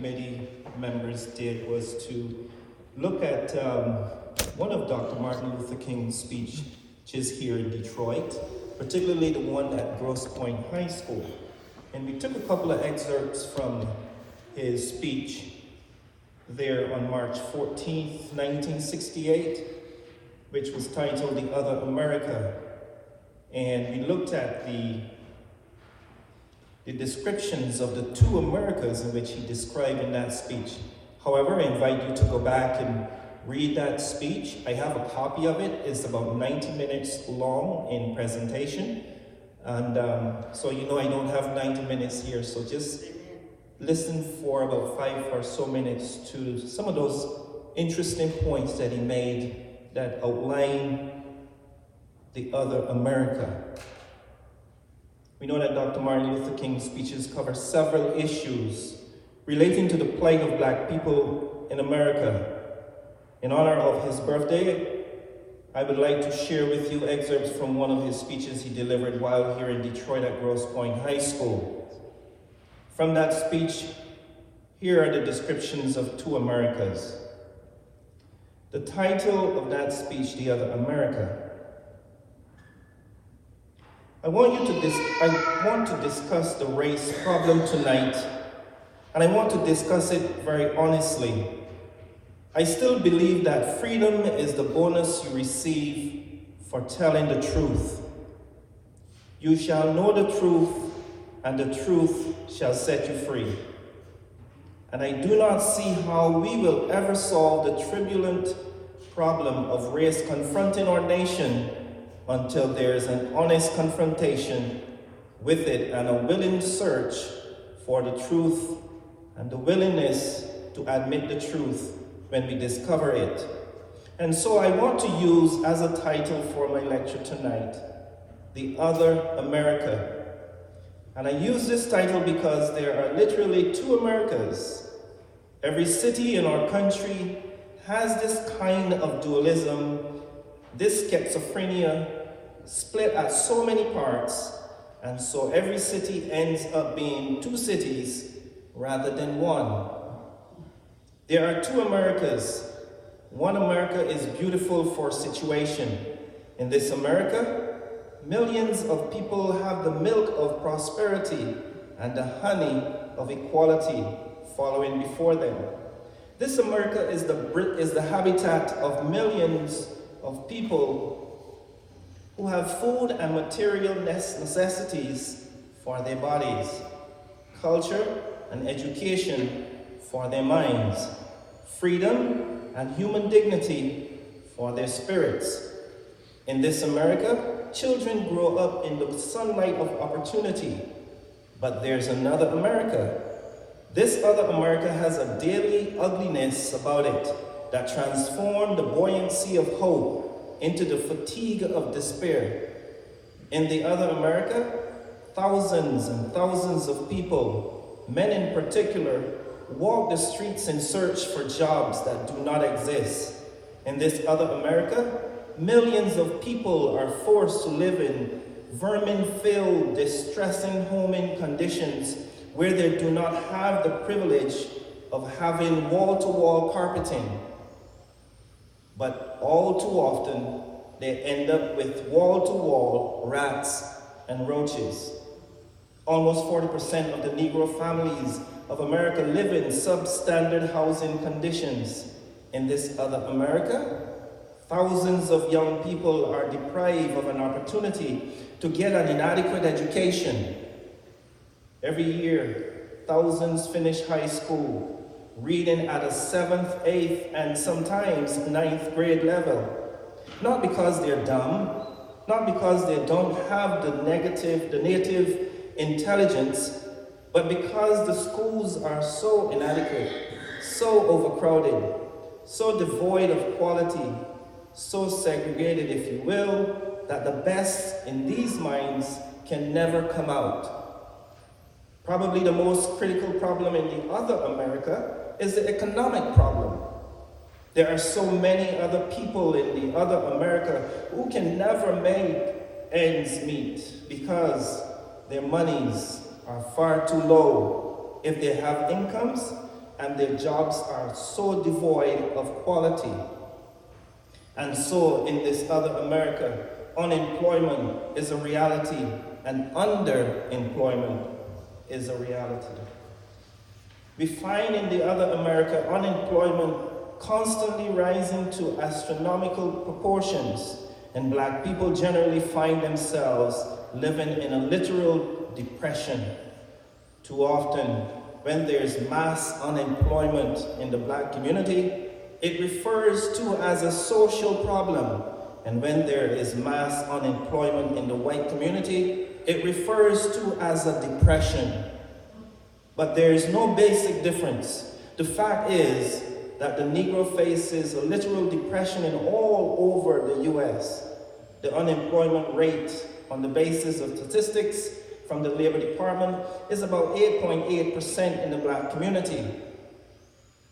committee members did was to look at one of Dr. Martin Luther King's speeches here in Detroit, particularly the one at Grosse Pointe High School. And we took a couple of excerpts from his speech there on March 14th, 1968, which was titled The Other America. And we looked at the descriptions of the two Americas in which he described in that speech. However, I invite you to go back and read that speech. I have a copy of it. It's about 90 minutes long in presentation. And so you know I don't have 90 minutes here, so just listen for about 5 or so minutes to some of those interesting points that he made that outline the other America. We know that Dr. Martin Luther King's speeches cover several issues relating to the plight of Black people in America. In honor of his birthday, I would like to share with you excerpts from one of his speeches he delivered while here in Detroit at Grosse Pointe High School. From that speech, here are the descriptions of two Americas. The title of that speech, The Other America. I want to discuss the race problem tonight, and I want to discuss it very honestly. I still believe that freedom is the bonus you receive for telling the truth. You shall know the truth, and the truth shall set you free. And I do not see how we will ever solve the turbulent problem of race confronting our nation until there is an honest confrontation with it and a willing search for the truth and the willingness to admit the truth when we discover it. And so I want to use as a title for my lecture tonight, The Other America. And I use this title because there are literally two Americas. Every city in our country has this kind of dualism, this schizophrenia, split at so many parts, and so every city ends up being two cities rather than one. There are two Americas. One America is beautiful for situation. In this America, millions of people have the milk of prosperity and the honey of equality following before them. This America is the habitat of millions of people who have food and material necessities for their bodies, culture and education for their minds, freedom and human dignity for their spirits. In this America, children grow up in the sunlight of opportunity. But there's another America. This other America has a daily ugliness about it that transforms the buoyancy of hope into the fatigue of despair. In the other America, thousands and thousands of people, men in particular, walk the streets in search for jobs that do not exist. In this other America, millions of people are forced to live in vermin-filled, distressing homing conditions where they do not have the privilege of having wall-to-wall carpeting. But all too often, they end up with wall-to-wall rats and roaches. Almost 40% of the Negro families of America live in substandard housing conditions. In this other America, thousands of young people are deprived of an opportunity to get an inadequate education. Every year, thousands finish high school, reading at a 7th, 8th, and sometimes 9th grade level. Not because they're dumb, not because they don't have the native intelligence, but because the schools are so inadequate, so overcrowded, so devoid of quality, so segregated, if you will, that the best in these minds can never come out. Probably the most critical problem in the other America is the economic problem. There are so many other people in the other America who can never make ends meet because their monies are far too low. If they have incomes, and their jobs are so devoid of quality. And so in this other America, unemployment is a reality and underemployment is a reality. We find in the other America unemployment constantly rising to astronomical proportions, and Black people generally find themselves living in a literal depression. Too often, when there's mass unemployment in the Black community, it refers to as a social problem, and when there is mass unemployment in the white community, it refers to as a depression. But there is no basic difference. The fact is that the Negro faces a literal depression in all over the US. The unemployment rate on the basis of statistics from the Labor Department is about 8.8% in the Black community.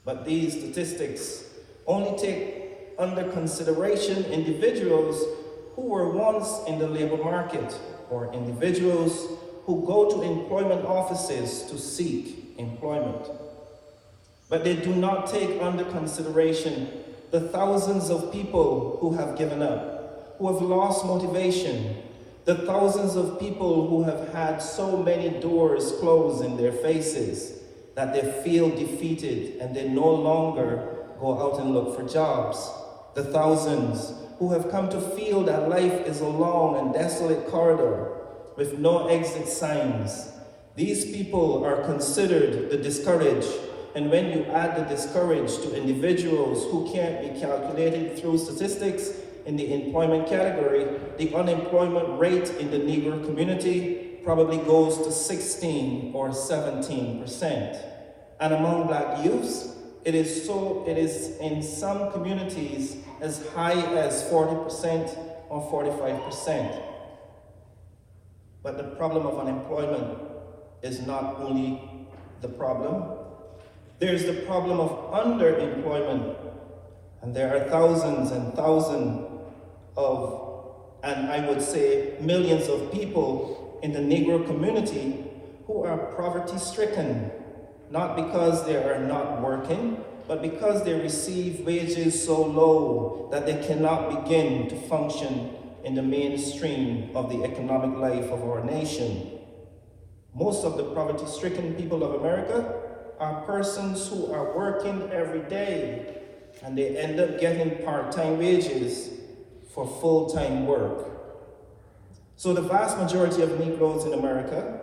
But these statistics only take under consideration individuals who were once in the labor market, or individuals who go to employment offices to seek employment. But they do not take under consideration the thousands of people who have given up, who have lost motivation, the thousands of people who have had so many doors closed in their faces that they feel defeated and they no longer go out and look for jobs. The thousands who have come to feel that life is a long and desolate corridor with no exit signs. These people are considered the discouraged, and when you add the discouraged to individuals who can't be calculated through statistics in the employment category, the unemployment rate in the Negro community probably goes to 16 or 17%. And among Black youths, it is in some communities as high as 40% or 45%. But the problem of unemployment is not only the problem. There's the problem of underemployment. And there are thousands and thousands of, and I would say millions of people in the Negro community who are poverty-stricken, not because they are not working, but because they receive wages so low that they cannot begin to function in the mainstream of the economic life of our nation. Most of the poverty-stricken people of America are persons who are working every day, and they end up getting part-time wages for full-time work. So the vast majority of Negroes in America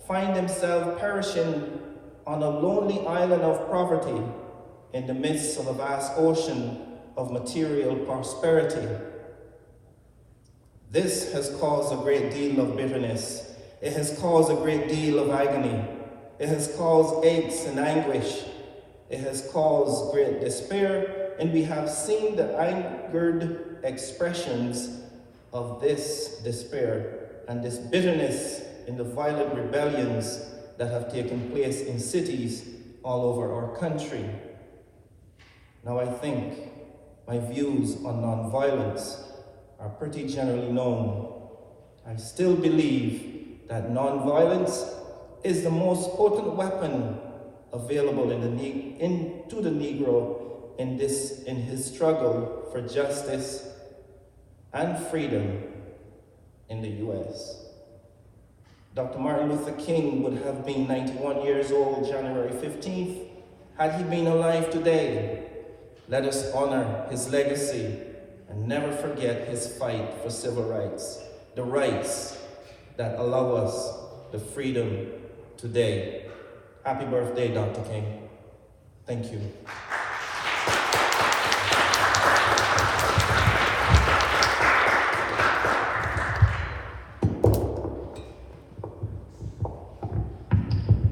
find themselves perishing on a lonely island of poverty in the midst of a vast ocean of material prosperity. This has caused a great deal of bitterness. It has caused a great deal of agony. It has caused aches and anguish. It has caused great despair, and we have seen the angered expressions of this despair and this bitterness in the violent rebellions that have taken place in cities all over our country. Now I think my views on nonviolence are pretty generally known. I still believe that nonviolence is the most potent weapon available to the Negro in his struggle for justice and freedom in the US. Dr. Martin Luther King would have been 91 years old January 15th had he been alive today. Let us honor his legacy and never forget his fight for civil rights, the rights that allow us the freedom today. Happy birthday, Dr. King. Thank you.